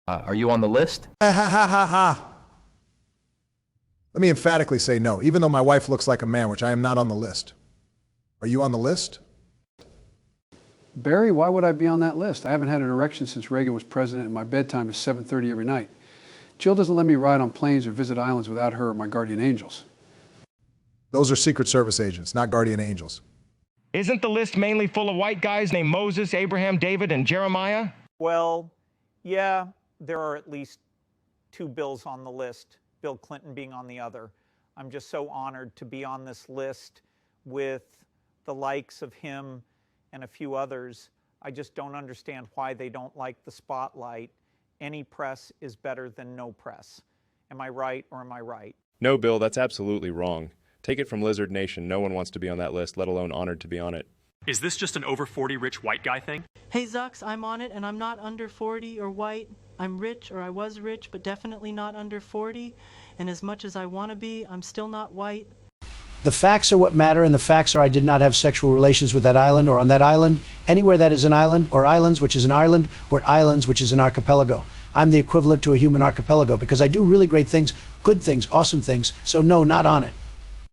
Are you on the list? Ha ha ha ha ha. Let me emphatically say no, even though my wife looks like a man, which I am not on the list. Are you on the list? Barry, why would I be on that list? I haven't had an erection since Reagan was president, and my bedtime is 7:30 every night. Jill doesn't let me ride on planes or visit islands without her or my guardian angels. Those are Secret Service agents, not guardian angels. Isn't the list mainly full of white guys named Moses, Abraham, David, and Jeremiah? Well, yeah, there are at least 2 Bills on the list, Bill Clinton being on the other. I'm just so honored to be on this list with the likes of him and a few others. I just don't understand why they don't like the spotlight. Any press is better than no press. Am I right or am I right? No, Bill, that's absolutely wrong. Take it from Lizard Nation, no one wants to be on that list, let alone honored to be on it. Is this just an over 40 rich white guy thing? Hey Zucks, I'm on it and I'm not under 40 or white. I'm rich, or I was rich, but definitely not under 40. And as much as I want to be, I'm still not white. The facts are what matter, and the facts are I did not have sexual relations with that island or on that island, anywhere that is an island, or islands, which is an island, or islands, which is an archipelago. I'm the equivalent to a human archipelago because I do really great things, good things, awesome things, so no, not on it.